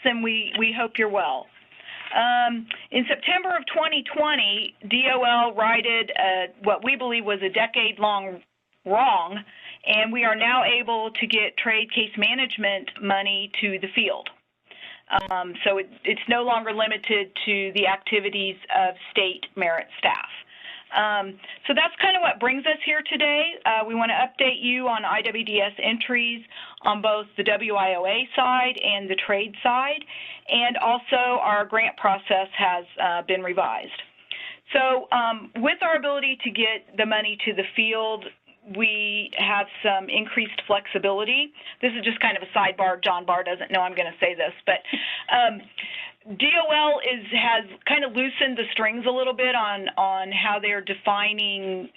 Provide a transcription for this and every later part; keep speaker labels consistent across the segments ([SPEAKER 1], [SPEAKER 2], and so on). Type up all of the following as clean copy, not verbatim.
[SPEAKER 1] and we hope you're well. In September of 2020, DOL righted what we believe was a decade-long wrong, and we are now able to get trade case management money to the field. So it's no longer limited to the activities of state merit staff. So that's kind of what brings us here today. We want to update you on IWDS entries on both the WIOA side and the trade side, and also our grant process has been revised. So with our ability to get the money to the field, we have some increased flexibility. This is just kind of a sidebar. John Barr doesn't know I'm going to say this, but DOL has kind of loosened the strings a little bit on how they're defining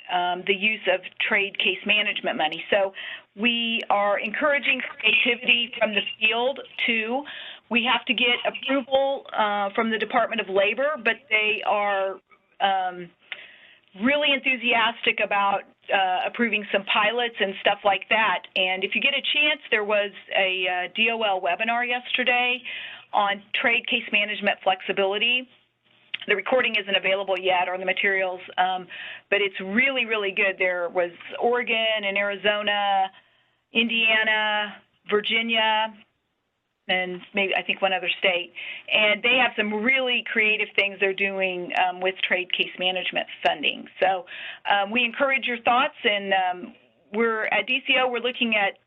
[SPEAKER 1] the use of trade case management money. So we are encouraging creativity from the field too. We have to get approval from the Department of Labor, but they are really enthusiastic about approving some pilots and stuff like that. And if you get a chance, there was a DOL webinar yesterday on trade case management flexibility. The recording isn't available yet, or the materials, but it's really, really good. There was Oregon and Arizona, Indiana, Virginia, and maybe I think one other state, and they have some really creative things they're doing with trade case management funding. So we encourage your thoughts, and we're at DCO, we're looking at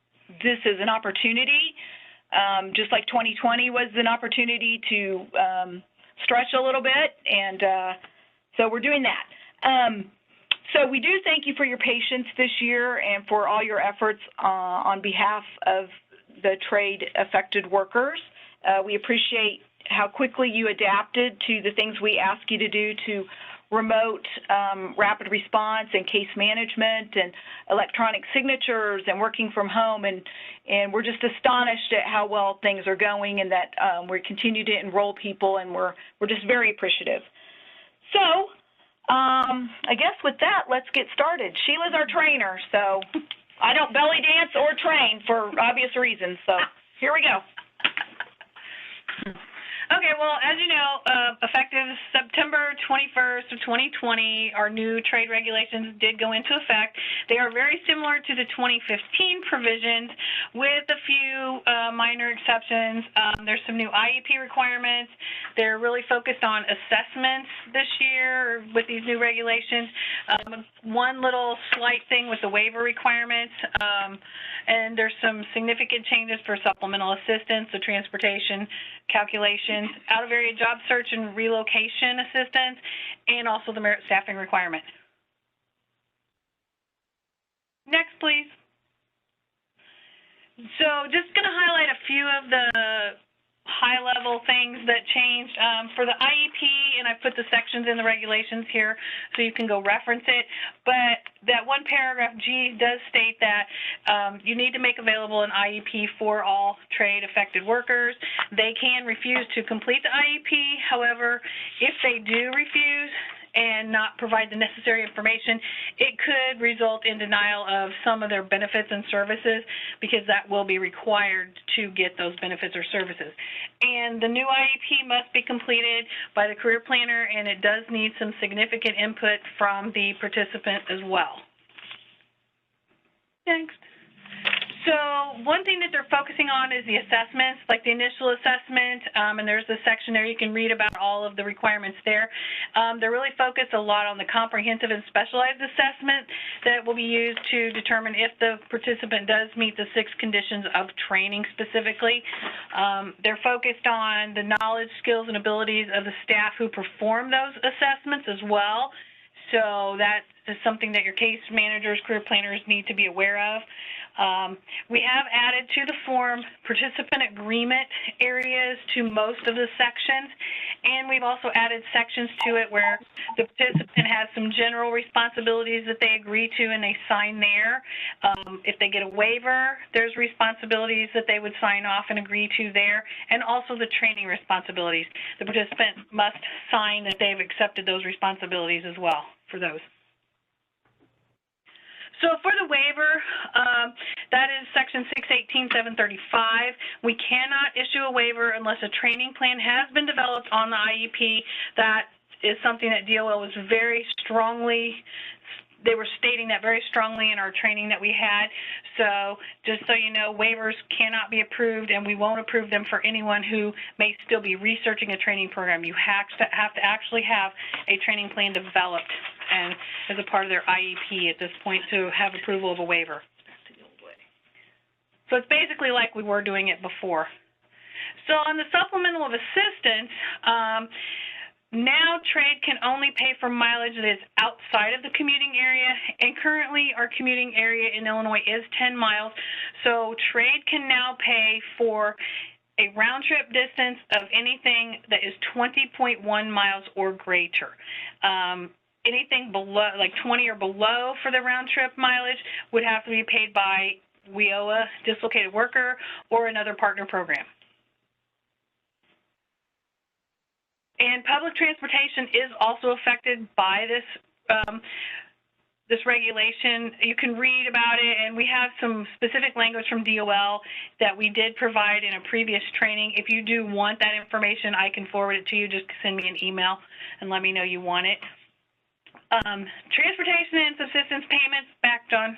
[SPEAKER 1] this as an opportunity, just like 2020 was an opportunity to stretch a little bit, and so we're doing that. So we do thank you for your patience this year and for all your efforts on behalf of the trade-affected workers. We appreciate how quickly you adapted to the things we ask you to do to remote rapid response and case management and electronic signatures and working from home, and we're just astonished at how well things are going, and that we continue to enroll people, and we're just very appreciative. So I guess with that, let's get started. Sheila's our trainer, so I don't belly dance or train for obvious reasons, so here we go.
[SPEAKER 2] Okay, well, as you know, effective September 21st of 2020, our new trade regulations did go into effect. They are very similar to the 2015 provisions with a few minor exceptions. There's some new IEP requirements. They're really focused on assessments this year with these new regulations. One little slight thing with the waiver requirements, and there's some significant changes for supplemental assistance, the transportation calculations, out-of-area job search and relocation assistance, and also the merit staffing requirement. Next, please. So just going to highlight a few of the high-level things that changed for the IEP, and I put the sections in the regulations here so you can go reference it. But that one paragraph G does state that you need to make available an IEP for all trade-affected workers. They can refuse to complete the IEP. However, if they do refuse and not provide the necessary information, it could result in denial of some of their benefits and services, because that will be required to get those benefits or services. And the new IEP must be completed by the career planner, and it does need some significant input from the participant as well. Next. So one thing that they're focusing on is the assessments, like the initial assessment, and there's a section there you can read about all of the requirements there. They're really focused a lot on the comprehensive and specialized assessment that will be used to determine if the participant does meet the 6 conditions of training specifically. They're focused on the knowledge, skills, and abilities of the staff who perform those assessments as well. So that is something that your case managers, career planners need to be aware of. We have added to the form participant agreement areas to most of the sections, and we've also added sections to it where the participant has some general responsibilities that they agree to and they sign there. If they get a waiver, there's responsibilities that they would sign off and agree to there, and also the training responsibilities. The participant must sign that they've accepted those responsibilities as well for those. So for the waiver, that is Section 618.735. We cannot issue a waiver unless a training plan has been developed on the IEP. That is something that DOL was very strongly, they were stating that very strongly in our training that we had. So just so you know, waivers cannot be approved, and we won't approve them for anyone who may still be researching a training program. You have to actually have a training plan developed and as a part of their IEP at this point to have approval of a waiver. So it's basically like we were doing it before. So on the supplemental of assistance, now trade can only pay for mileage that is outside of the commuting area, and currently our commuting area in Illinois is 10 miles, so trade can now pay for a round trip distance of anything that is 20.1 miles or greater. Anything below, like 20 or below for the round trip mileage would have to be paid by WIOA, dislocated worker, or another partner program. And public transportation is also affected by this this regulation. You can read about it, and we have some specific language from DOL that we did provide in a previous training. If you do want that information, I can forward it to you. Just send me an email and let me know you want it. Transportation and subsistence payments, back, John.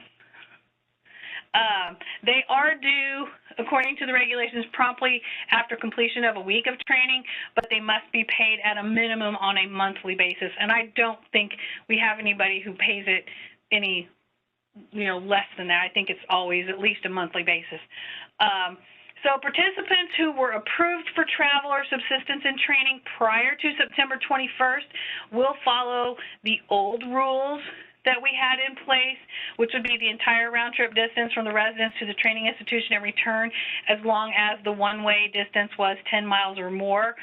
[SPEAKER 2] They are due, according to the regulations, promptly after completion of a week of training, but they must be paid at a minimum on a monthly basis. And I don't think we have anybody who pays it any, less than that. I think it's always at least a monthly basis. So participants who were approved for travel or subsistence and training prior to September 21st will follow the old rules that we had in place, which would be the entire round-trip distance from the residence to the training institution and return, as long as the one-way distance was 10 miles or more.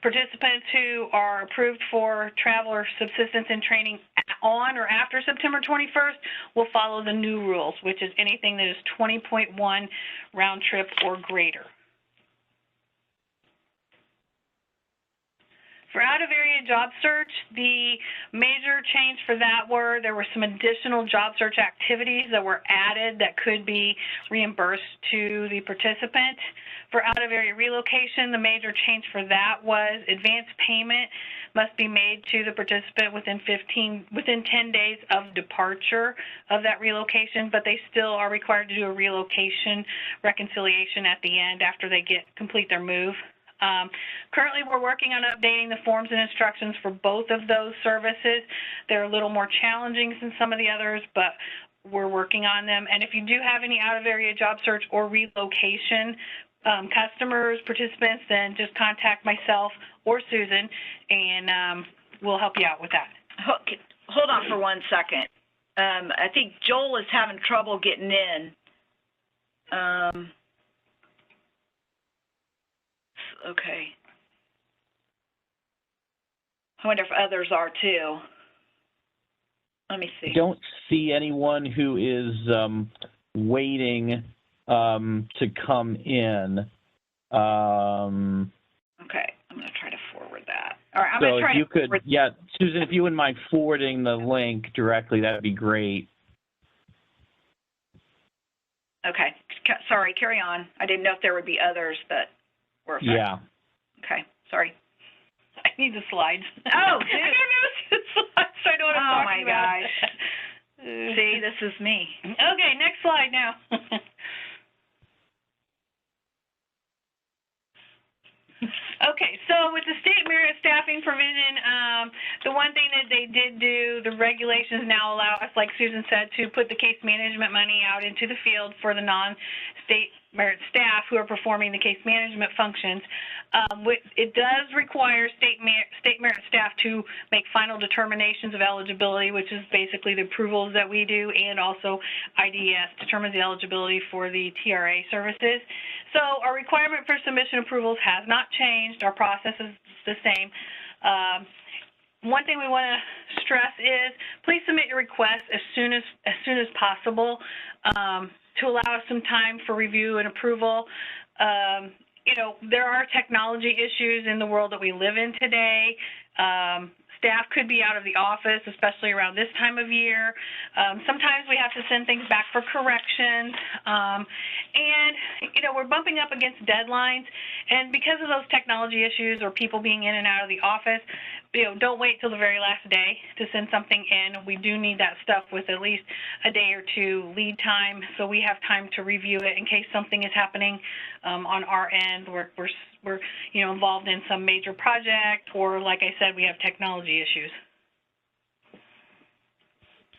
[SPEAKER 2] Participants who are approved for travel or subsistence and training on or after September 21st will follow the new rules, which is anything that is 20.1 round-trip or greater. For out-of-area job search, the major change for that there were some additional job search activities that were added that could be reimbursed to the participant. For out-of-area relocation, the major change for that was advance payment must be made to the participant within 10 days of departure of that relocation, but they still are required to do a relocation reconciliation at the end after they complete their move. Currently, we're working on updating the forms and instructions for both of those services. They're a little more challenging than some of the others, but we're working on them. And if you do have any out-of-area job search or relocation customers, participants, then just contact myself or Susan, and we'll help you out with that.
[SPEAKER 1] Hold on for 1 second. I think Joel is having trouble getting in. Okay. I wonder if others are too. Let me see.
[SPEAKER 3] I don't see anyone who is waiting to come in.
[SPEAKER 1] Okay, I'm going to try to forward that. All right, I'm going to try
[SPEAKER 3] to forward. Yeah, Susan, if you wouldn't mind forwarding the link directly, that would be great.
[SPEAKER 1] Okay, sorry, carry on. I didn't know if there would be others that were affected.
[SPEAKER 3] Yeah.
[SPEAKER 1] Okay, sorry.
[SPEAKER 2] I need the slides.
[SPEAKER 1] Oh,
[SPEAKER 2] I don't know the slides. I know what I'm talking about.
[SPEAKER 1] Oh, my gosh. See, this is me.
[SPEAKER 2] Okay, next slide now. Okay, so with the state merit staffing provision, the one thing that they did do, the regulations now allow us, like Susan said, to put the case management money out into the field for the non-state merit staff who are performing the case management functions. It does require state merit staff to make final determinations of eligibility, which is basically the approvals that we do, and also IDS determines the eligibility for the TRA services. So our requirement for submission approvals has not changed. Our process is the same. One thing we want to stress is please submit your request as soon as possible to allow us some time for review and approval. There are technology issues in the world that we live in today. Staff could be out of the office, especially around this time of year. Sometimes we have to send things back for corrections. And, you know, we're bumping up against deadlines. And because of those technology issues or people being in and out of the office, you know, don't wait till the very last day to send something in. We do need that stuff with at least a day or two lead time, so we have time to review it in case something is happening on our end. We're you know, involved in some major project, or like I said, we have technology issues.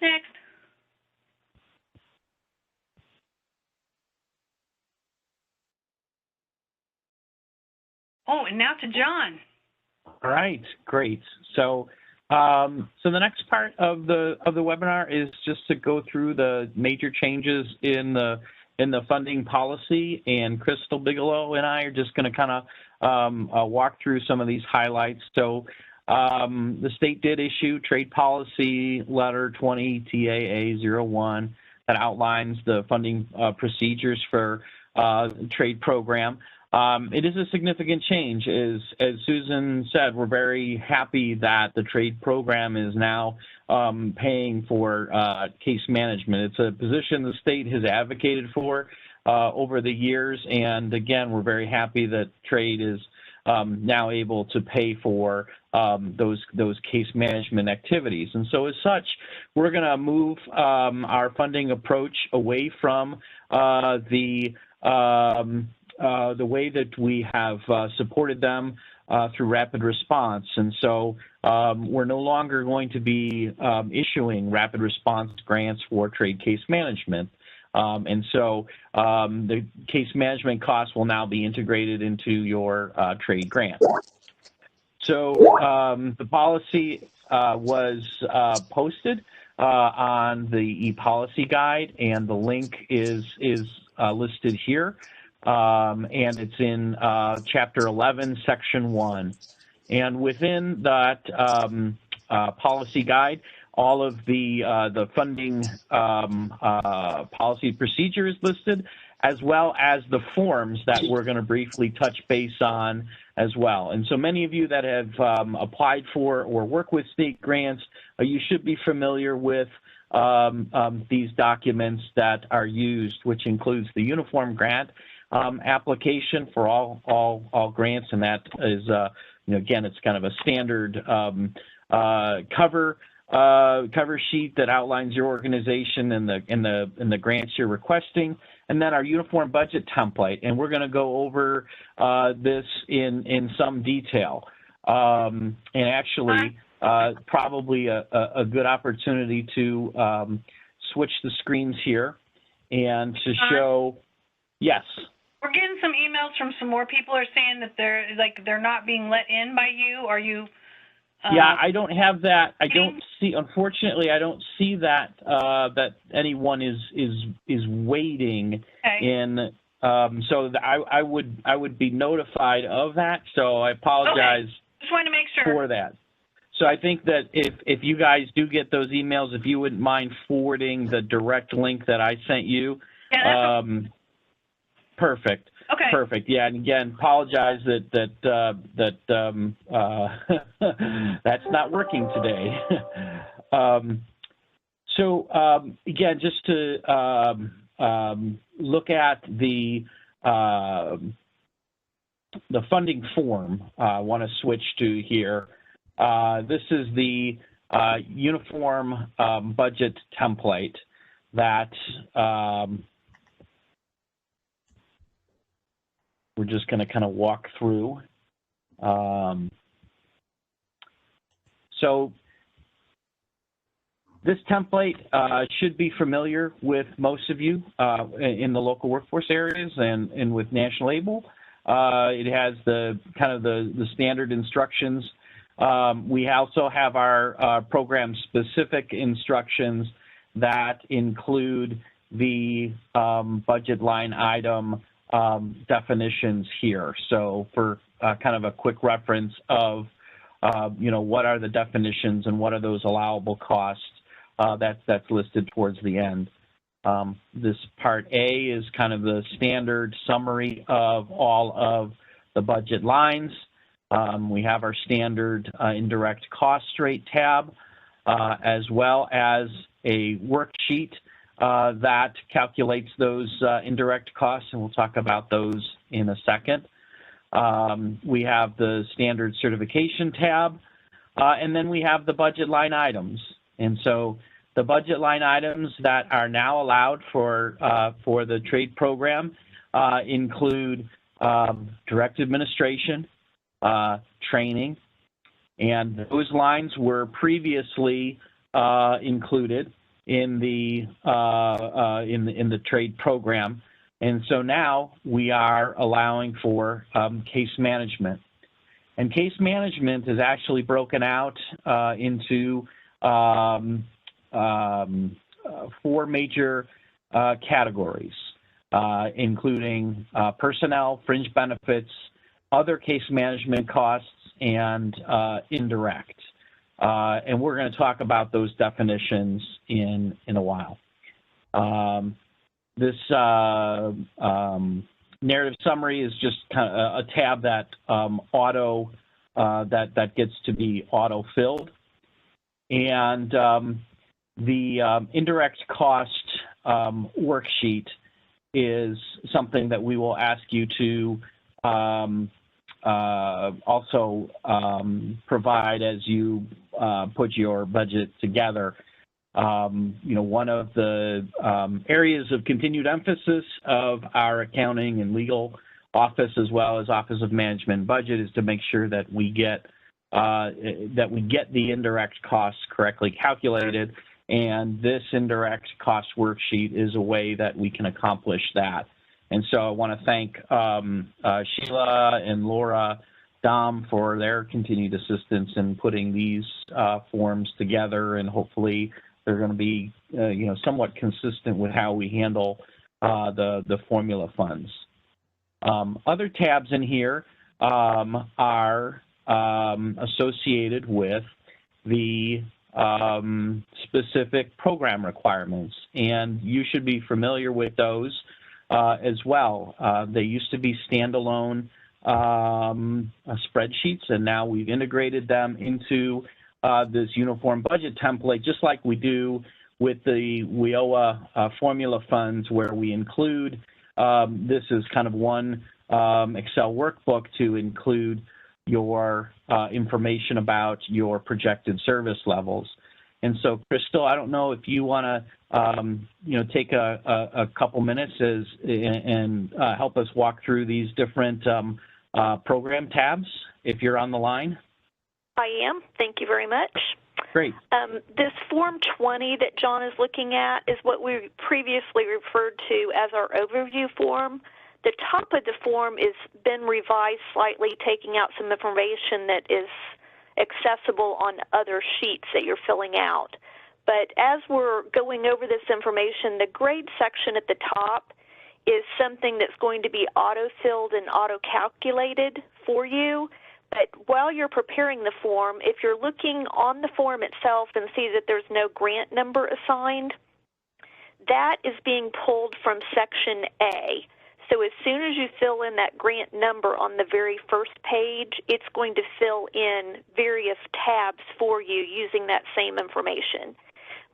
[SPEAKER 2] Next. Oh, and now to John.
[SPEAKER 3] All right, great. So, so the next part of the webinar is just to go through the major changes in the funding policy, and Crystal Bigelow and I are just going to kind of walk through some of these highlights. So, the state did issue Trade Policy Letter 20 TAA 01 that outlines the funding procedures for trade program. It is a significant change. As Susan said, we're very happy that the trade program is now paying for case management. It's a position the state has advocated for over the years, and again, we're very happy that trade is now able to pay for those case management activities. And so as such, we're going to move our funding approach away from the way that we have supported them through rapid response. And so we're no longer going to be issuing rapid response grants for trade case management. And so the case management costs will now be integrated into your trade grant. So the policy was posted on the e-policy guide, and the link is listed here. And it's in Chapter 11, Section 1. And within that policy guide, all of the funding policy procedures listed, as well as the forms that we're going to briefly touch base on as well. And so many of you that have applied for or work with state grants, you should be familiar with these documents that are used, which includes the uniform grant application for all grants, and that is, you know, again, it's kind of a standard cover sheet that outlines your organization and the grants you're requesting, and then our uniform budget template. And we're going to go over this in some detail, and actually probably a good opportunity to switch the screens here and to show. Yes.
[SPEAKER 2] We're getting some emails from some more people who are saying that they're not being let in by you. Are you?
[SPEAKER 3] Yeah, I don't have that. I don't see. Unfortunately, I don't see that that anyone is waiting in. So I would be notified of that. So I apologize.
[SPEAKER 2] Okay. Just wanted to make sure
[SPEAKER 3] for that. So I think that if you guys do get those emails, if you wouldn't mind forwarding the direct link that I sent you.
[SPEAKER 2] Yeah,
[SPEAKER 3] perfect.
[SPEAKER 2] Okay.
[SPEAKER 3] Perfect. Yeah, and again, apologize that that's not working today. So again, just to look at the funding form, I want to switch to here. This is the uniform budget template that we're just going to kind of walk through. So this template should be familiar with most of you in the local workforce areas and with National Able. It has the kind of the standard instructions. We also have our program-specific instructions that include the budget line item definitions here. So for kind of a quick reference of, you know, what are the definitions and what are those allowable costs, that's listed towards the end. This part A is kind of the standard summary of all of the budget lines. We have our standard indirect cost rate tab, as well as a worksheet that calculates those indirect costs, and we'll talk about those in a second. We have the standard certification tab, and then we have the budget line items. And so the budget line items that are now allowed for the trade program include direct administration, training, and those lines were previously included in the trade program, and so now we are allowing for case management. And case management is actually broken out into 4 major categories, including personnel, fringe benefits, other case management costs, and indirect. And we're going to talk about those definitions in a while. This narrative summary is just kind of a tab that that gets to be auto-filled. And the indirect cost worksheet is something that we will ask you to also provide as you put your budget together. You know, one of the areas of continued emphasis of our accounting and legal office, as well as Office of Management and Budget, is to make sure that we get the indirect costs correctly calculated, and this indirect cost worksheet is a way that we can accomplish that. And so I want to thank Sheila and Laura Dom for their continued assistance in putting these forms together, and hopefully they're going to be you know, somewhat consistent with how we handle the formula funds. Other tabs in here are associated with the specific program requirements, and you should be familiar with those as well. They used to be standalone spreadsheets, and now we've integrated them into this uniform budget template, just like we do with the WIOA formula funds, where we include this is kind of one Excel workbook to include your information about your projected service levels. And so, Crystal, I don't know if you want to, you know, take a couple minutes and help us walk through these different program tabs, if you're on the line.
[SPEAKER 4] I am. Thank you very much.
[SPEAKER 3] Great.
[SPEAKER 4] This Form 20 that John is looking at is what we previously referred to as our overview form. The top of the form has been revised slightly, taking out some information that is accessible on other sheets that you're filling out. But as we're going over this information, the grade section at the top is something that's going to be auto-filled and auto-calculated for you. But while you're preparing the form, if you're looking on the form itself and see that there's no grant number assigned, that is being pulled from Section A. So as soon as you fill in that grant number on the very first page, it's going to fill in various tabs for you using that same information.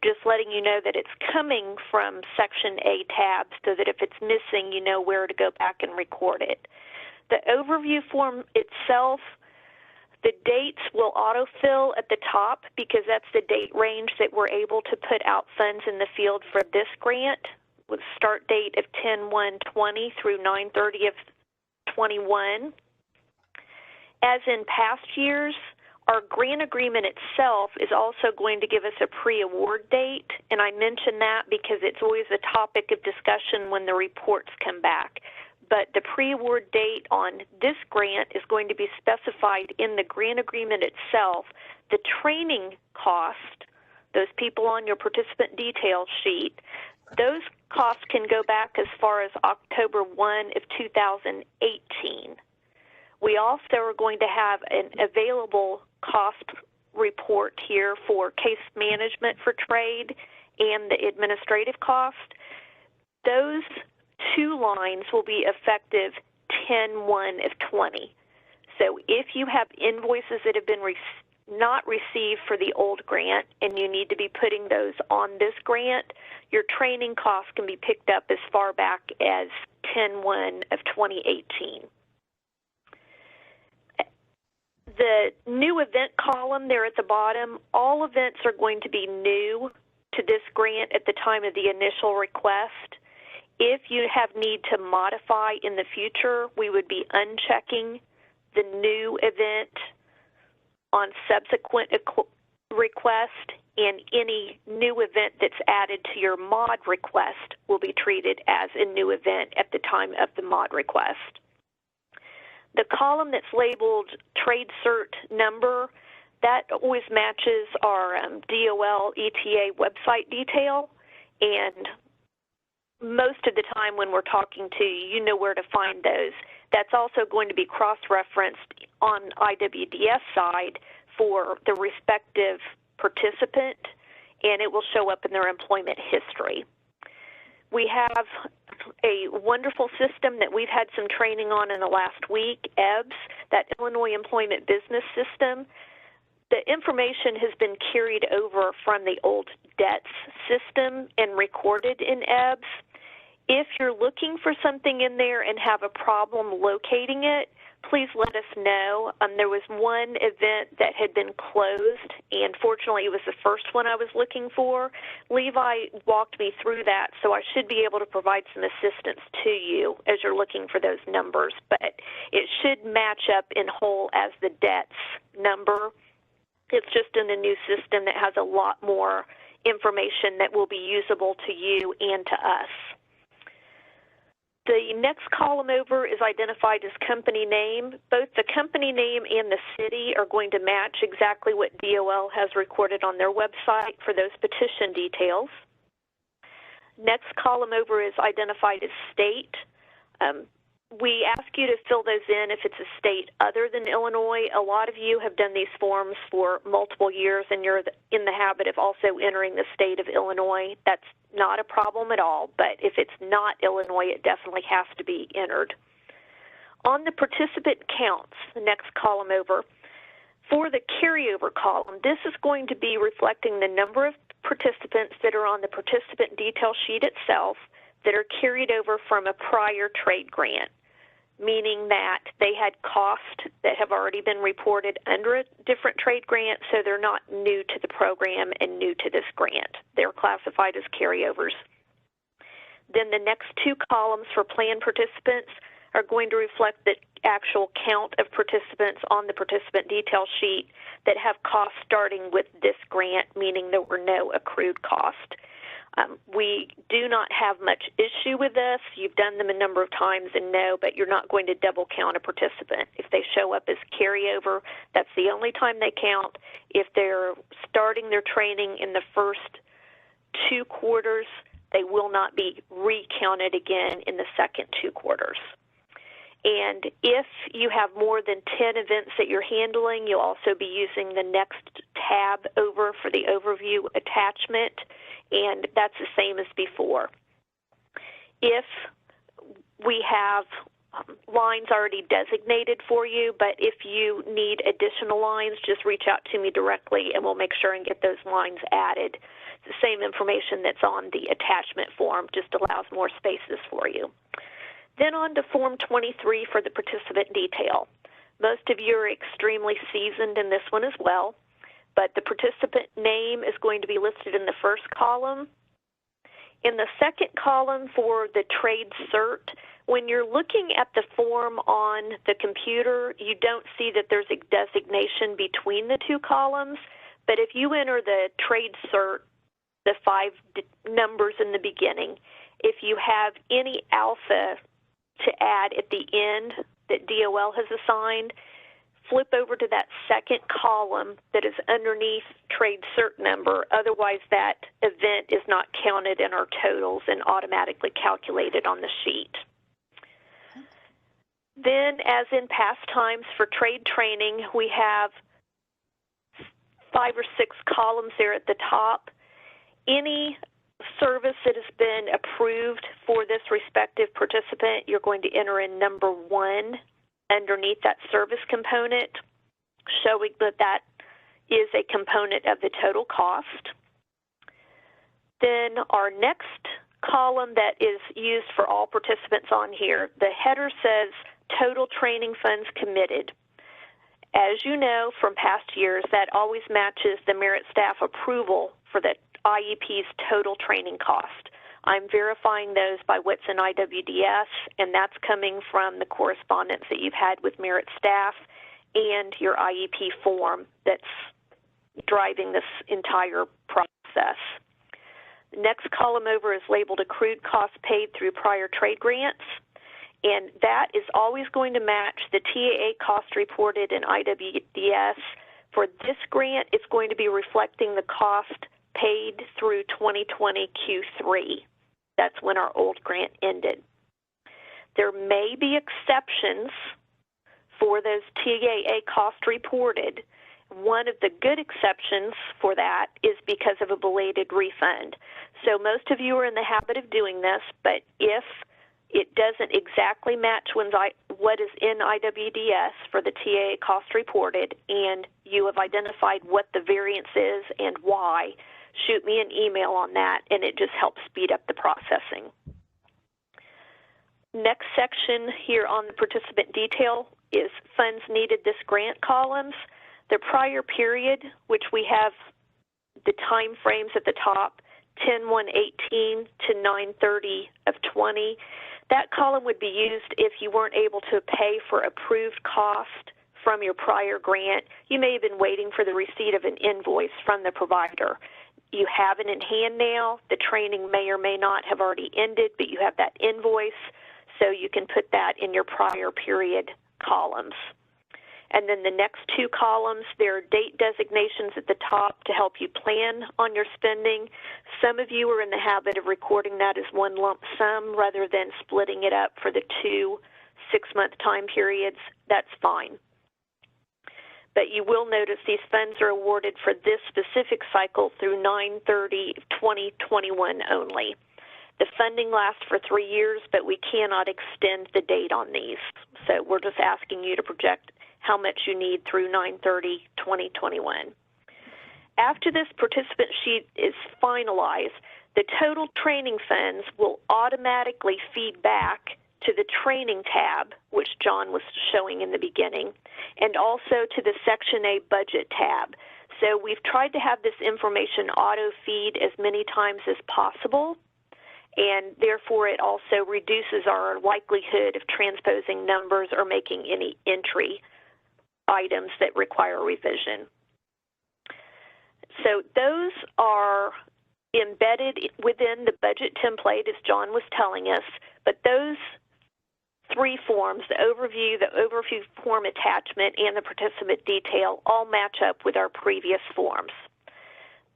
[SPEAKER 4] Just letting you know that it's coming from Section A tab so that if it's missing, you know where to go back and record it. The overview form itself, the dates will autofill at the top because that's the date range that we're able to put out funds in the field for this grant, with start date of 10/1/20 through 9/30/21. As in past years, our grant agreement itself is also going to give us a pre-award date, and I mention that because it's always a topic of discussion when the reports come back. But the pre-award date on this grant is going to be specified in the grant agreement itself. The training cost, those people on your participant detail sheet, those costs can go back as far as October 1 of 2018. We also are going to have an available cost report here for case management for trade and the administrative cost. Those two lines will be effective 10/1 of 20. So if you have invoices that have been not received for the old grant and you need to be putting those on this grant, your training costs can be picked up as far back as 10/1 of 2018. The new event column there at the bottom, all events are going to be new to this grant at the time of the initial request. If you have need to modify in the future, we would be unchecking the new event on subsequent request, and any new event that's added to your mod request will be treated as a new event at the time of the mod request. The column that's labeled Trade Cert Number, that always matches our DOL ETA website detail, and most of the time when we're talking to you, you know where to find those. That's also going to be cross-referenced on IWDS side for the respective participant, and it will show up in their employment history. We have a wonderful system that we've had some training on in the last week, EBS, that Illinois Employment Business System. The information has been carried over from the old DETS system and recorded in EBS. If you're looking for something in there and have a problem locating it, please let us know. There was one event that had been closed, and fortunately it was the first one I was looking for. Levi walked me through that, so I should be able to provide some assistance to you as you're looking for those numbers, but it should match up in whole as the DETS number. It's just in a new system that has a lot more information that will be usable to you and to us. The next column over is identified as company name. Both the company name and the city are going to match exactly what DOL has recorded on their website for those petition details. Next column over is identified as state. We ask you to fill those in if it's a state other than Illinois. A lot of you have done these forms for multiple years and you're in the habit of also entering the state of Illinois. That's not a problem at all, but if it's not Illinois, it definitely has to be entered. On the participant counts, the next column over, for the carryover column, this is going to be reflecting the number of participants that are on the participant detail sheet itself that are carried over from a prior trade grant, meaning that they had costs that have already been reported under a different trade grant, so they're not new to the program and new to this grant. They're classified as carryovers. Then the next two columns for plan participants are going to reflect the actual count of participants on the participant detail sheet that have costs starting with this grant, meaning there were no accrued costs. We do not have much issue with this. You've done them a number of times and know, but you're not going to double count a participant. If they show up as carryover, that's the only time they count. If they're starting their training in the first 2 quarters, they will not be recounted again in the second 2 quarters. And if you have more than 10 events that you're handling, you'll also be using the next tab over for the overview attachment, and that's the same as before. If we have lines already designated for you, but if you need additional lines, just reach out to me directly and we'll make sure and get those lines added. The same information that's on the attachment form just allows more spaces for you. Then on to Form 23 for the participant detail. Most of you are extremely seasoned in this one as well, but the participant name is going to be listed in the first column. In the second column for the trade cert, when you're looking at the form on the computer, you don't see that there's a designation between the 2 columns, but if you enter the trade cert, the 5 numbers in the beginning, if you have any alpha to add at the end that DOL has assigned, flip over to that second column that is underneath trade cert number. Otherwise, that event is not counted in our totals and automatically calculated on the sheet. Then, as in past times for trade training, we have 5 or 6 columns there at the top. Any service that has been approved for this respective participant, you're going to enter in number 1. underneath that service component, showing that that is a component of the total cost. Then our next column that is used for all participants on here, the header says total training funds committed. As you know from past years, that always matches the merit staff approval for the IEP's total training cost. I'm verifying those by what's in IWDS, and that's coming from the correspondence that you've had with merit staff and your IEP form that's driving this entire process. The next column over is labeled accrued costs paid through prior trade grants, and that is always going to match the TAA cost reported in IWDS. For this grant, it's going to be reflecting the cost paid through 2020 Q3. That's when our old grant ended. There may be exceptions for those TAA costs reported. One of the good exceptions for that is because of a belated refund. So most of you are in the habit of doing this, but if it doesn't exactly match what is in IWDS for the TAA cost reported, and you have identified what the variance is and why, shoot me an email on that, and it just helps speed up the processing. Next section here on the participant detail is funds needed this grant columns. The prior period, which we have the time frames at the top, 10/1/18 to 9/30/20, that column would be used if you weren't able to pay for approved cost from your prior grant. You may have been waiting for the receipt of an invoice from the provider. You have it in hand now. The training may or may not have already ended, but you have that invoice, so you can put that in your prior period columns. And then the next two columns, there are date designations at the top to help you plan on your spending. Some of you are in the habit of recording that as one lump sum rather than splitting it up for the 2 6-month time periods. That's fine. But you will notice these funds are awarded for this specific cycle through 9/30/2021 only. The funding lasts for 3 years, but we cannot extend the date on these. So we're just asking you to project how much you need through 9/30/2021. After this participant sheet is finalized, the total training funds will automatically feed back to the training tab, which John was showing in the beginning, and also to the Section A budget tab. So we've tried to have this information auto-feed as many times as possible, and therefore it also reduces our likelihood of transposing numbers or making any entry items that require revision. So those are embedded within the budget template, as John was telling us, but those three forms, the overview form attachment, and the participant detail, all match up with our previous forms.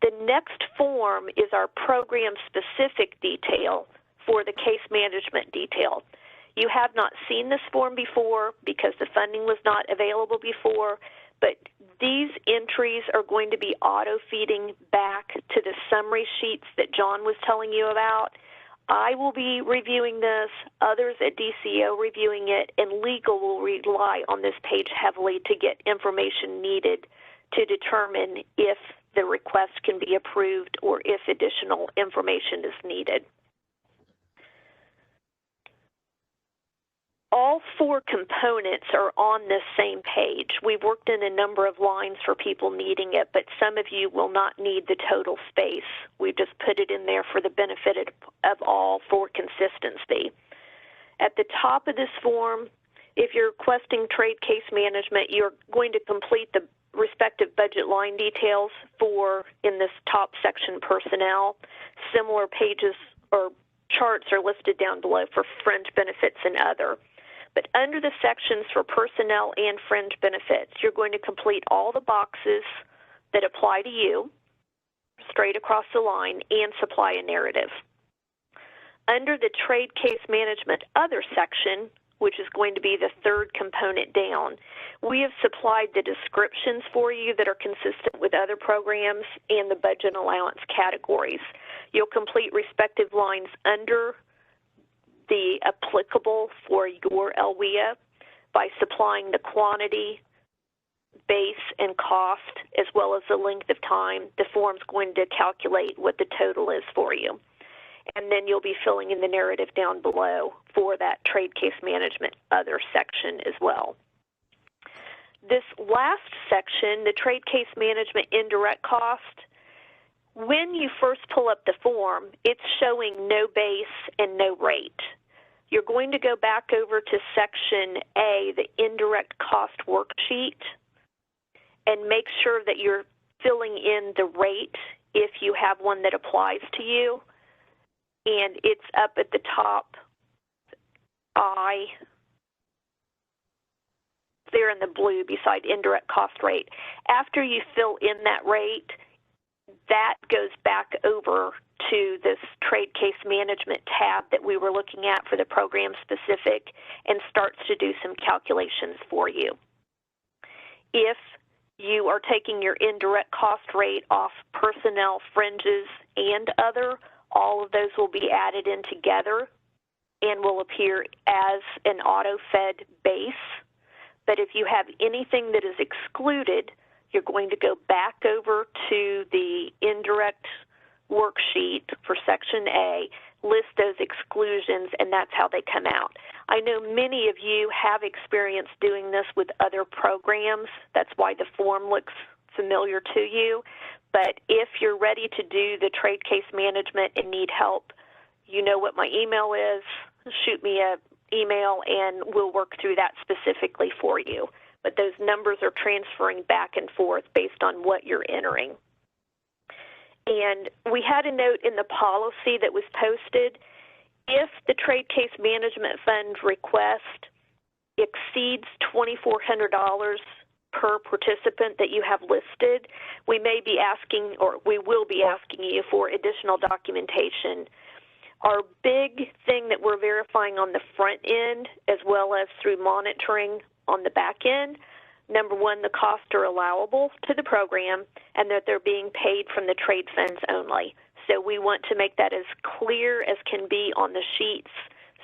[SPEAKER 4] The next form is our program-specific detail for the case management detail. You have not seen this form before because the funding was not available before, but these entries are going to be auto-feeding back to the summary sheets that John was telling you about. I will be reviewing this, others at DCO reviewing it, and legal will rely on this page heavily to get information needed to determine if the request can be approved or if additional information is needed. All four components are on this same page. We've worked in a number of lines for people needing it, but some of you will not need the total space. We've just put it in there for the benefit of all for consistency. At the top of this form, if you're requesting trade case management, you're going to complete the respective budget line details for, in this top section, personnel. Similar pages or charts are listed down below for fringe benefits and other. But under the sections for personnel and fringe benefits, you're going to complete all the boxes that apply to you, straight across the line, and supply a narrative. Under the trade case management other section, which is going to be the third component down, we have supplied the descriptions for you that are consistent with other programs and the budget allowance categories. You'll complete respective lines under the applicable for your LWIA, by supplying the quantity, base, and cost, as well as the length of time. The form's going to calculate what the total is for you. And then you'll be filling in the narrative down below for that trade case management other section as well. This last section, the trade case management indirect cost, when you first pull up the form, it's showing no base and no rate. You're going to go back over to section A, the indirect cost worksheet, and make sure that you're filling in the rate if you have one that applies to you. And it's up at the top, there in the blue beside indirect cost rate. After you fill in that rate, that goes back over to this trade case management tab that we were looking at for the program specific and starts to do some calculations for you. If you are taking your indirect cost rate off personnel, fringes, and other, all of those will be added in together and will appear as an auto-fed base. But if you have anything that is excluded, you're going to go back over to the indirect worksheet for section A, list those exclusions, and that's how they come out. I know many of you have experience doing this with other programs. That's why the form looks familiar to you. But if you're ready to do the trade case management and need help, you know what my email is. Shoot me an email and we'll work through that specifically for you. But those numbers are transferring back and forth based on what you're entering. And we had a note in the policy that was posted. If the trade case management fund request exceeds $2,400 per participant that you have listed, we may be asking, or we will be asking you for additional documentation. Our big thing that we're verifying on the front end, as well as through monitoring on the back end, number one, the costs are allowable to the program and that they're being paid from the trade funds only. So we want to make that as clear as can be on the sheets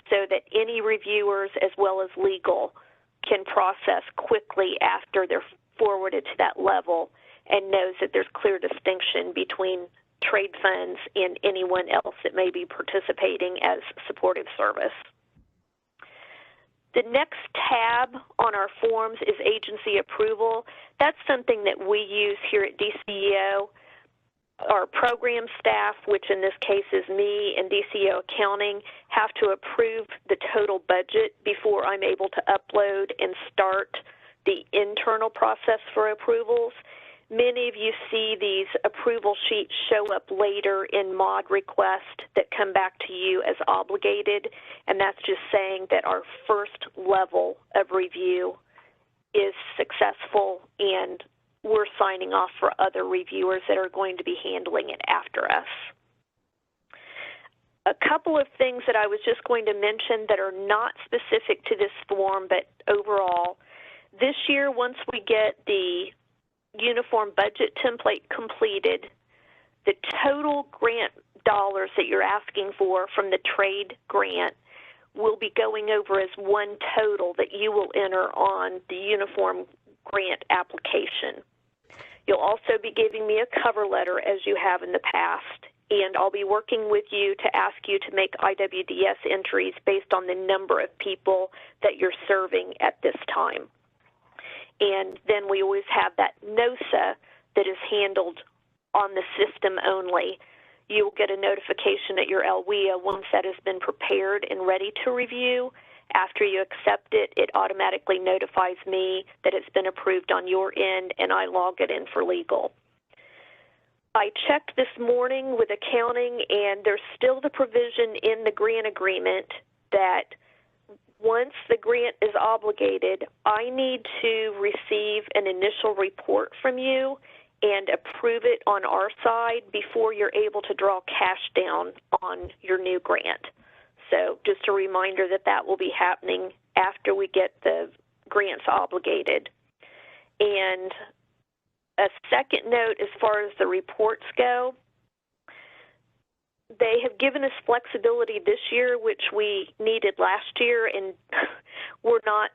[SPEAKER 4] so that any reviewers as well as legal can process quickly after they're forwarded to that level and knows that there's clear distinction between trade funds and anyone else that may be participating as supportive service. The next tab on our forms is agency approval. That's something that we use here at DCEO. Our program staff, which in this case is me and DCEO accounting, have to approve the total budget before I'm able to upload and start the internal process for approvals. Many of you see these approval sheets show up later in mod request that come back to you as obligated, and that's just saying that our first level of review is successful and we're signing off for other reviewers that are going to be handling it after us. A couple of things that I was just going to mention that are not specific to this form, but overall, this year, once we get the uniform budget template completed, the total grant dollars that you're asking for from the trade grant will be going over as one total that you will enter on the uniform grant application. You'll also be giving me a cover letter as you have in the past, and I'll be working with you to ask you to make IWDS entries based on the number of people that you're serving at this time. And then we always have that NOSA that is handled on the system only. You'll get a notification at your LWIA once that has been prepared and ready to review. After you accept it, it automatically notifies me that it's been approved on your end, and I log it in for legal. I checked this morning with accounting, and there's still the provision in the grant agreement that once the grant is obligated, I need to receive an initial report from you and approve it on our side before you're able to draw cash down on your new grant. So just a reminder that that will be happening after we get the grants obligated. And a second note as far as the reports go, they have given us flexibility this year, which we needed last year, and we're not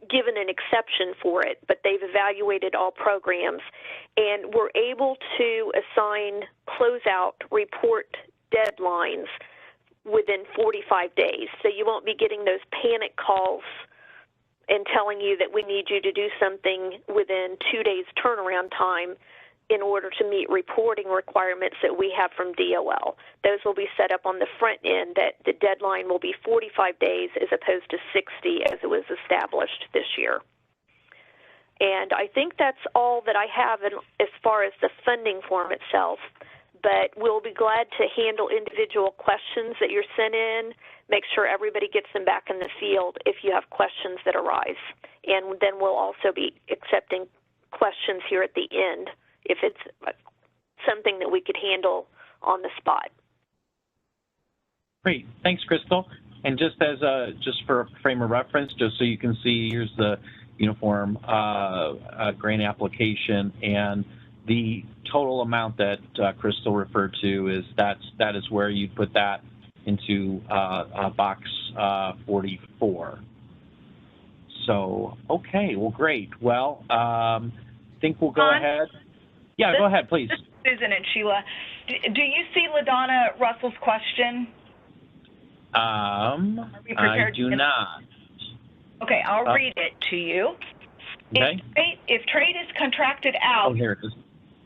[SPEAKER 4] given an exception for it, but they've evaluated all programs, and we're able to assign closeout report deadlines within 45 days. So you won't be getting those panic calls and telling you that we need you to do something within 2 days turnaround time in order to meet reporting requirements that we have from DOL. Those will be set up on the front end that the deadline will be 45 days as opposed to 60 as it was established this year. And I think that's all that I have as far as the funding form itself, but we'll be glad to handle individual questions that you're sent in, make sure everybody gets them back in the field if you have questions that arise. And then we'll also be accepting questions here at the end if it's something that we could handle on the spot.
[SPEAKER 3] Great, thanks, Crystal. And just as just for a frame of reference, just so you can see, here's the uniform grant application, and the total amount that Crystal referred to is that is where you'd put that into box 44. So okay, well, great. Well, I think we'll go ahead. Yeah, go ahead, please.
[SPEAKER 1] This is Susan and Sheila. Do you see LaDonna Russell's question?
[SPEAKER 3] I do not.
[SPEAKER 1] Okay, I'll read it to you.
[SPEAKER 3] Okay.
[SPEAKER 1] If trade is contracted out.
[SPEAKER 3] Oh, here it is.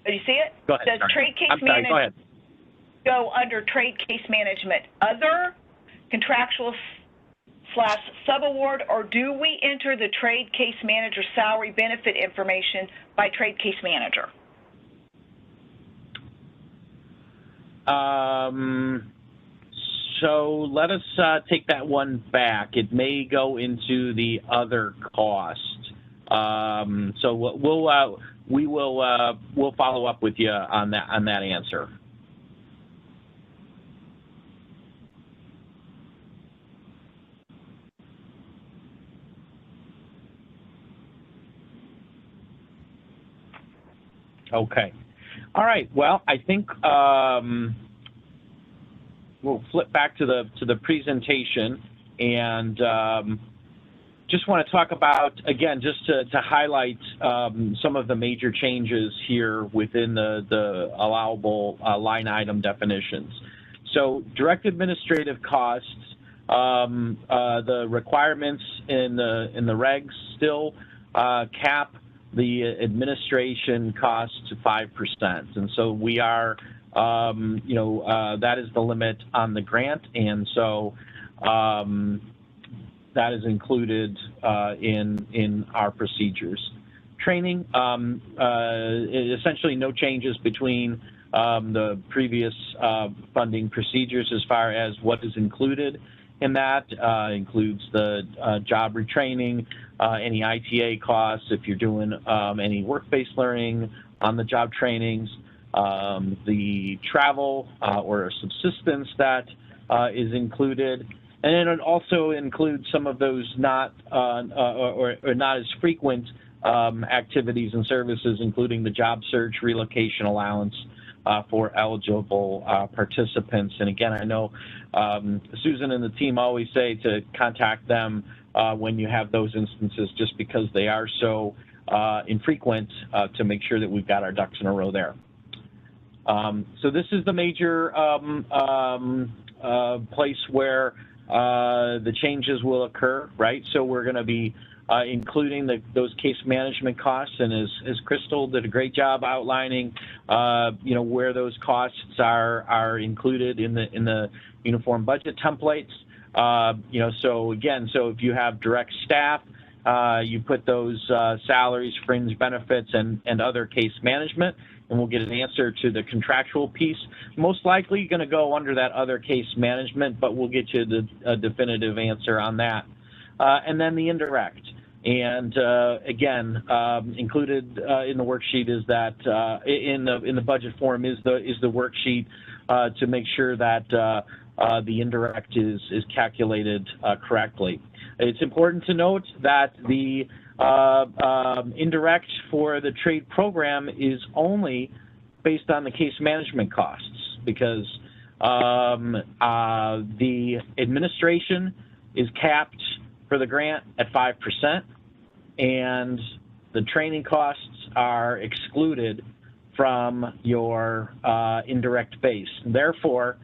[SPEAKER 1] Do you see it?
[SPEAKER 3] Go ahead.
[SPEAKER 1] Does trade case management
[SPEAKER 3] go ahead.
[SPEAKER 1] go under trade case management other, contractual / subaward, or do we enter the trade case manager salary benefit information by trade case manager?
[SPEAKER 3] So let us take that one back. It may go into the other cost. So we'll follow up with you on that answer. Okay. All right. Well, I think we'll flip back to the presentation, and just want to talk about, again, just to highlight some of the major changes here within the allowable line item definitions. So direct administrative costs, the requirements in the regs still cap the administration cost to 5%, and so we are, that is the limit on the grant, and so that is included in our procedures. Training, essentially no changes between the previous funding procedures as far as what is included in that. Includes the job retraining, any ITA costs if you're doing any work-based learning on the job trainings, the travel or subsistence that is included. And then it also includes some of those not or not as frequent activities and services, including the job search relocation allowance for eligible participants. And again, I know Susan and the team always say to contact them when you have those instances, just because they are so infrequent, to make sure that we've got our ducks in a row there. So this is the major place where the changes will occur, right? So we're going to be including those case management costs, and as Crystal did a great job outlining, where those costs are included in the uniform budget templates. So again, so if you have direct staff, you put those salaries, fringe benefits, and other case management, and we'll get an answer to the contractual piece. Most likely going to go under that other case management, but we'll get you a definitive answer on that. And then the indirect. And again, included in the worksheet is that in the budget form is the worksheet to make sure that the indirect is calculated correctly. It's important to note that the indirect for the trade program is only based on the case management costs, because the administration is capped for the grant at 5%, and the training costs are excluded from your indirect base. Therefore,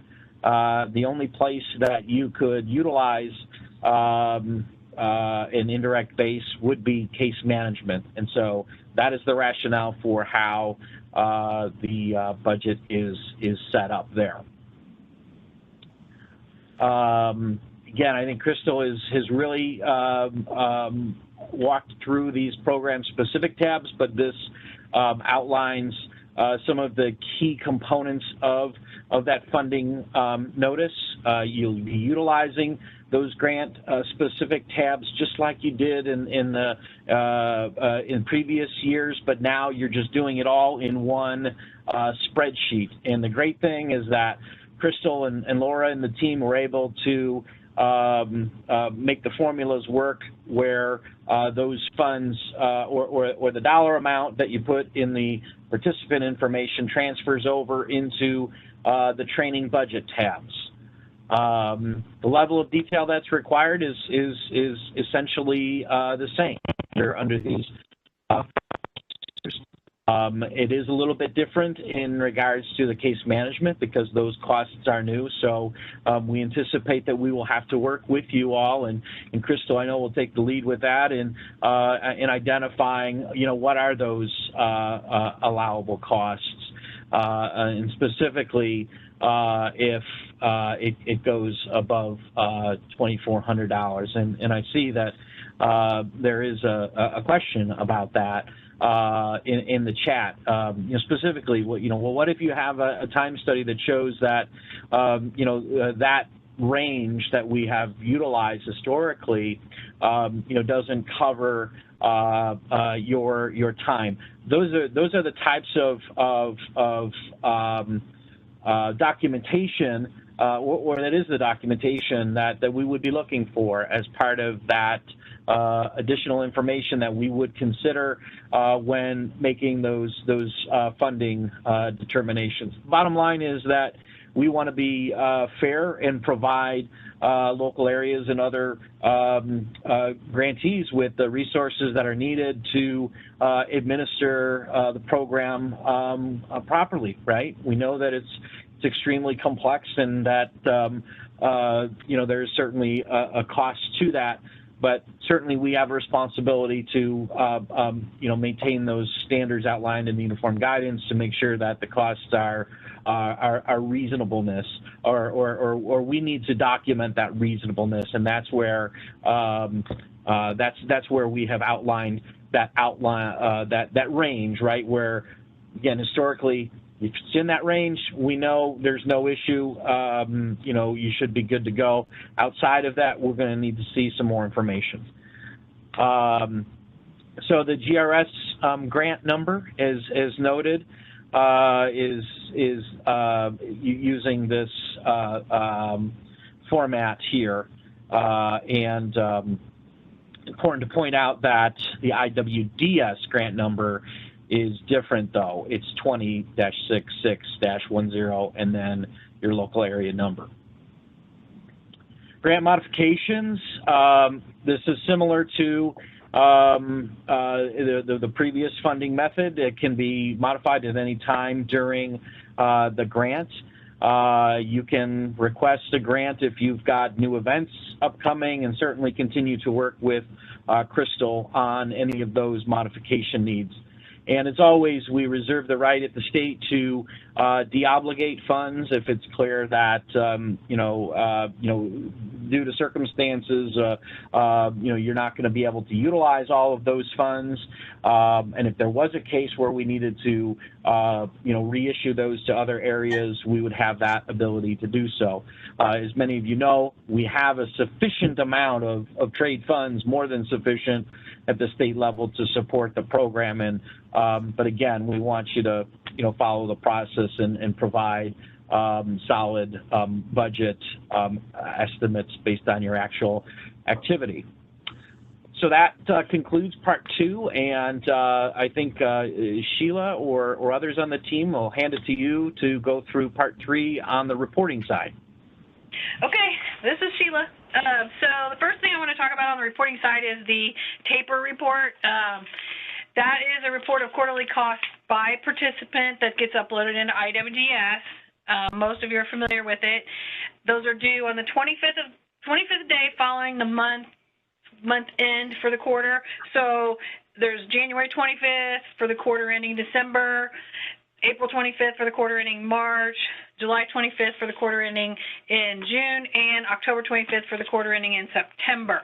[SPEAKER 3] the only place that you could utilize an indirect base would be case management. And so that is the rationale for how the budget is set up there. Again, I think Crystal has really walked through these program-specific tabs, but this outlines some of the key components of that funding notice. You'll be utilizing those grant-specific tabs just like you did in previous years, but now you're just doing it all in one spreadsheet. And the great thing is that Crystal and Laura and the team were able to make the formulas work where those funds or the dollar amount that you put in the participant information transfers over into the training budget tabs. The level of detail that's required is essentially the same. They're under these. It is a little bit different in regards to the case management because those costs are new. So we anticipate that we will have to work with you all, and Crystal, I know, will take the lead with that in identifying, what are those allowable costs, and specifically if it goes above $2,400. And I see that there is a question about that. In the chat, specifically, what if you have a time study that shows that, that range that we have utilized historically, doesn't cover your time. Those are the types of documentation, or that is the documentation that we would be looking for as part of that additional information that we would consider when making those funding determinations. Bottom line is that we want to be fair and provide local areas and other grantees with the resources that are needed to administer the program properly, right? We know that it's extremely complex and that there's certainly a cost to that. But certainly we have a responsibility to, maintain those standards outlined in the uniform guidance to make sure that the costs are reasonableness, or we need to document that reasonableness, and that's where that's where we have outlined that that range, right? Where, again, historically, if it's in that range, we know there's no issue. You should be good to go. Outside of that, we're going to need to see some more information. So the GRS grant number, as noted, is using this format here, and important to point out that the IWDS grant number is different, though. It's 20-66-10 and then your local area number. Grant modifications, this is similar to the previous funding method. It can be modified at any time during the grant. You can request a grant if you've got new events upcoming, and certainly continue to work with Crystal on any of those modification needs. And as always, we reserve the right at the state to deobligate funds if it's clear that due to circumstances, you're not going to be able to utilize all of those funds. And if there was a case where we needed to, reissue those to other areas, we would have that ability to do so. As many of you know, we have a sufficient amount of trade funds, more than sufficient at the state level to support the program. And but again, we want you to follow the process and provide solid budget estimates based on your actual activity. So that concludes part 2, and I think Sheila or others on the team will hand it to you to go through part 3 on the reporting side.
[SPEAKER 2] Okay, this is Sheila. So the first thing I want to talk about on the reporting side is the TAPER report. That is a report of quarterly costs by participant that gets uploaded into IWDS. Most of you are familiar with it. Those are due on the 25th day following the month end for the quarter. So there's January 25th for the quarter ending December, April 25th for the quarter ending March, July 25th for the quarter ending in June, and October 25th for the quarter ending in September.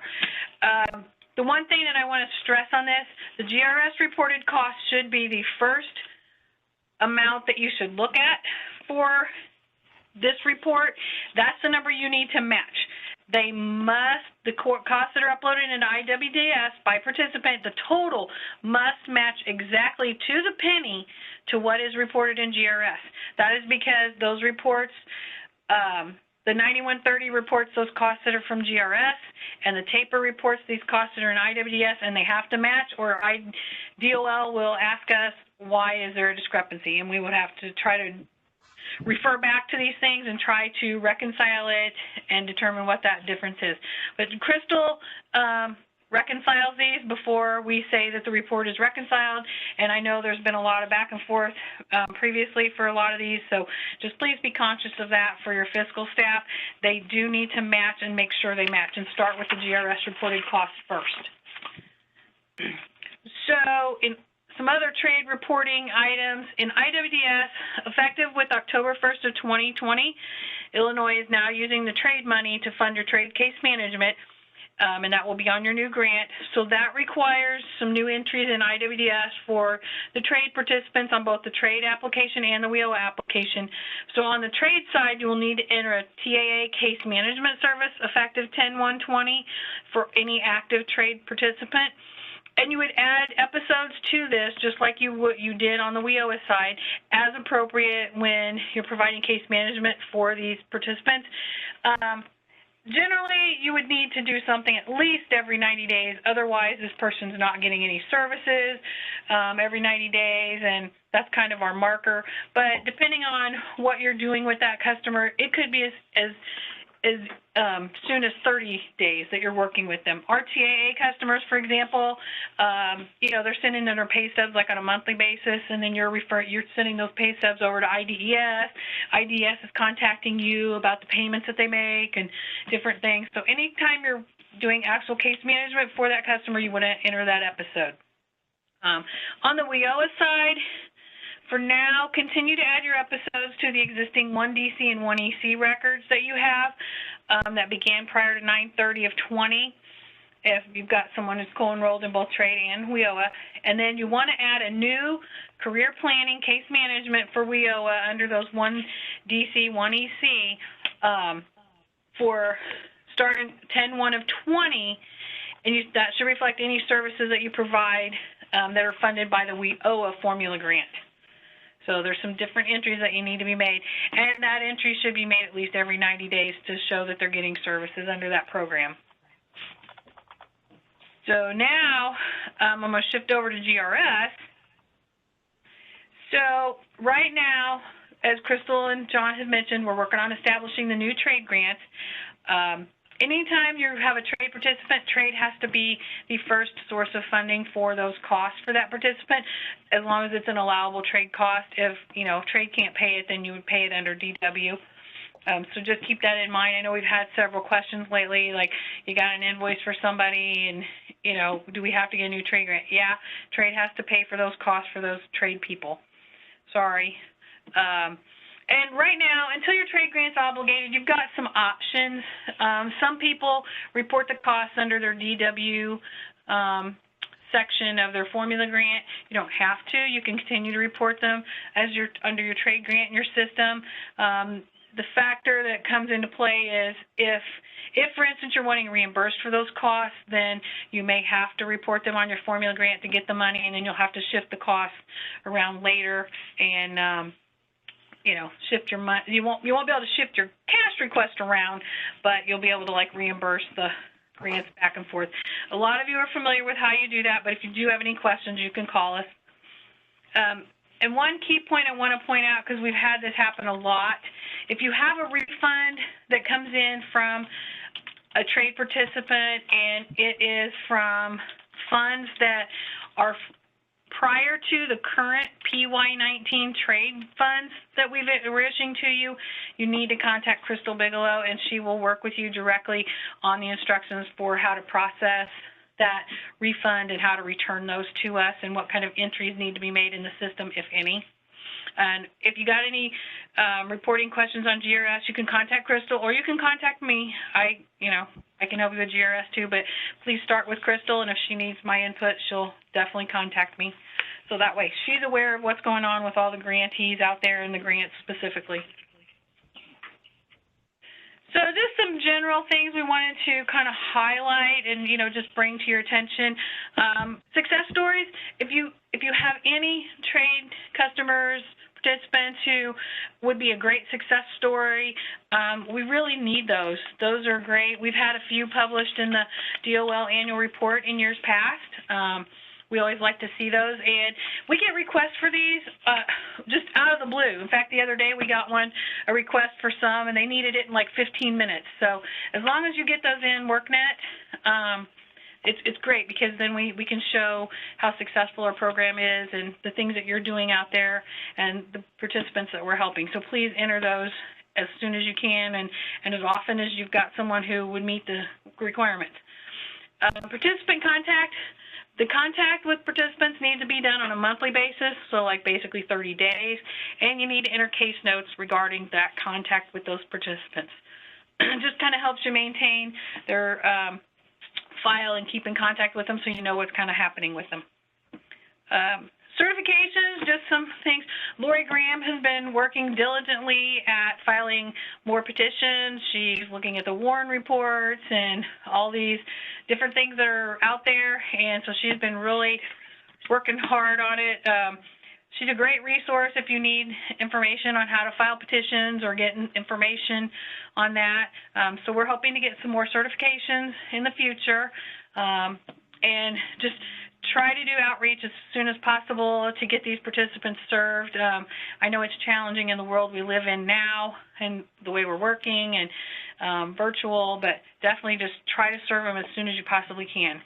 [SPEAKER 2] The one thing that I want to stress on this, the GRS reported cost should be the first amount that you should look at for this report. That's the number you need to match. They must, the costs that are uploaded into IWDS by participant, the total must match exactly to the penny to what is reported in GRS. That is because those reports, the 9130 reports those costs that are from GRS, and the TAPER reports these costs that are in IWDS, and they have to match, or DOL will ask us, why is there a discrepancy? And we would have to try to refer back to these things and try to reconcile it and determine what that difference is. But Crystal reconciles these before we say that the report is reconciled, and I know there's been a lot of back and forth previously for a lot of these, so just please be conscious of that for your fiscal staff. They do need to match and make sure they match, and start with the GRS reported costs first. So in some other trade reporting items, in IWDS, effective with October 1st of 2020, Illinois is now using the trade money to fund your trade case management, and that will be on your new grant. So that requires some new entries in IWDS for the trade participants on both the trade application and the WIOA application. So on the trade side, you will need to enter a TAA case management service effective 10/1/20 for any active trade participant. And you would add episodes to this, just like you did on the WIOA side, as appropriate when you're providing case management for these participants. Generally, you would need to do something at least every 90 days. Otherwise, this person's not getting any services every 90 days, and that's kind of our marker. But depending on what you're doing with that customer, it could be as soon as 30 days that you're working with them. Our TAA customers, for example, they're sending in their pay stubs like on a monthly basis, and then you're sending those pay stubs over to IDES. IDES is contacting you about the payments that they make and different things. So anytime you're doing actual case management for that customer, you want to enter that episode. On the WIOA side, for now, continue to add your episodes to the existing 1DC and 1EC records that you have that began prior to 9/30 of 20, if you've got someone who's co-enrolled in both trade and WIOA. And then you want to add a new career planning case management for WIOA under those 1DC, 1EC for starting 10/1 of 20, and that should reflect any services that you provide that are funded by the WIOA formula grant. So there's some different entries that you need to be made, and that entry should be made at least every 90 days to show that they're getting services under that program. So now I'm going to shift over to GRS. So right now, as Crystal and John have mentioned, we're working on establishing the new trade grants. Anytime you have a trade participant, trade has to be the first source of funding for those costs for that participant, as long as it's an allowable trade cost. If, trade can't pay it, then you would pay it under DW. So just keep that in mind. I know we've had several questions lately, like you got an invoice for somebody and, do we have to get a new trade grant? Yeah, trade has to pay for those costs for those trade people. Sorry. And right now, until your trade grant's obligated, you've got some options. Some people report the costs under their DW section of their formula grant. You don't have to. You can continue to report them as under your trade grant in your system. The factor that comes into play is if, for instance, you're wanting reimbursed for those costs, then you may have to report them on your formula grant to get the money, and then you'll have to shift the costs around later and shift your money. You won't be able to shift your cash request around, but you'll be able to reimburse the grants back and forth. A lot of you are familiar with how you do that, but if you do have any questions, you can call us. And one key point I want to point out, because we've had this happen a lot, If you have a refund that comes in from a trade participant and it is from funds that are prior to the current PY19 trade funds that we're issuing to you, you need to contact Crystal Bigelow, and she will work with you directly on the instructions for how to process that refund and how to return those to us and what kind of entries need to be made in the system, if any. And if you got any reporting questions on GRS, you can contact Crystal or you can contact me. I can help you with GRS too, but please start with Crystal, and if she needs my input, she'll definitely contact me. So that way she's aware of what's going on with all the grantees out there and the grants specifically. So just some general things we wanted to kind of highlight and, just bring to your attention. Success stories, if you have any trade customers, participants who would be a great success story, we really need those. Those are great. We've had a few published in the DOL annual report in years past. We always like to see those, and we get requests for these just out of the blue. In fact, the other day we got a request for some, and they needed it in like 15 minutes. So as long as you get those in WorkNet, it's great, because then we can show how successful our program is and the things that you're doing out there and the participants that we're helping. So please enter those as soon as you can and as often as you've got someone who would meet the requirements. Participant contact. The contact with participants needs to be done on a monthly basis, so like basically 30 days, and you need to enter case notes regarding that contact with those participants. It just kind of helps you maintain their file and keep in contact with them so you know what's kind of happening with them. Certifications, just some things. Lori Graham has been working diligently at filing more petitions. She's looking at the Warren reports and all these different things that are out there, and so she's been really working hard on it. She's a great resource if you need information on how to file petitions or get information on that. So we're hoping to get some more certifications in the future, and just try to do outreach as soon as possible to get these participants served. I know it's challenging in the world we live in now and the way we're working and virtual, but definitely just try to serve them as soon as you possibly can.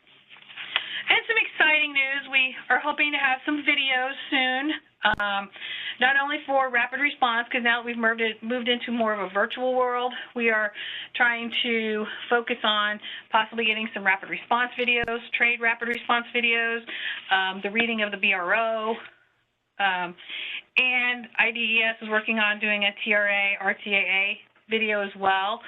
[SPEAKER 2] And some exciting news, we are hoping to have some videos soon, not only for rapid response, because now that we've moved into more of a virtual world, we are trying to focus on possibly getting some rapid response videos, trade rapid response videos, the reading of the BRO, and IDES is working on doing a TRA, RTAA video as well.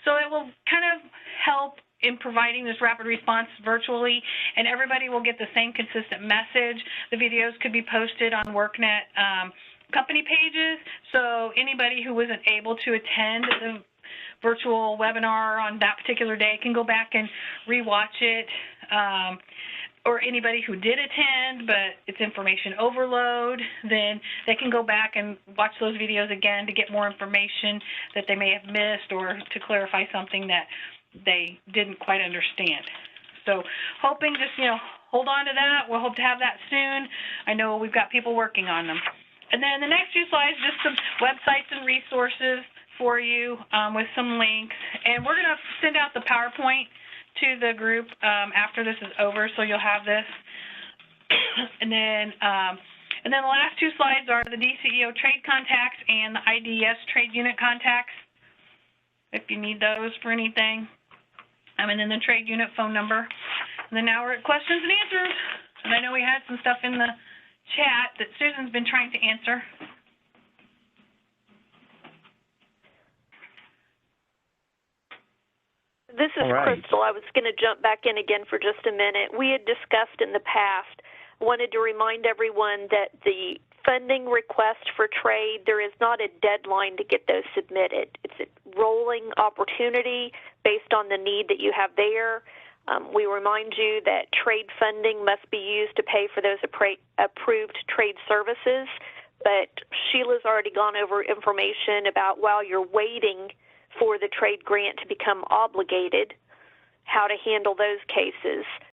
[SPEAKER 2] So it will kind of help in providing this rapid response virtually, and everybody will get the same consistent message. The videos could be posted on WorkNet company pages, so anybody who wasn't able to attend the virtual webinar on that particular day can go back and rewatch it, or anybody who did attend but it's information overload, then they can go back and watch those videos again to get more information that they may have missed or to clarify something that they didn't quite understand. So hoping just, hold on to that. We'll hope to have that soon. I know we've got people working on them. And then the next few slides, just some websites and resources for you with some links. And we're going to send out the PowerPoint to the group after this is over, so you'll have this. And then the last two slides are the DCEO trade contacts and the IDES trade unit contacts, if you need those for anything. And then the trade unit phone number. And then now we're at questions and answers. And I know we had some stuff in the chat that Susan's been trying to answer.
[SPEAKER 4] This is Crystal. I was going to jump back in again for just a minute. We had discussed in the past, wanted to remind everyone that the funding request for trade, there is not a deadline to get those submitted. It's a rolling opportunity based on the need that you have there. We remind you that trade funding must be used to pay for those approved trade services, but Sheila's already gone over information about while you're waiting for the trade grant to become obligated, how to handle those cases.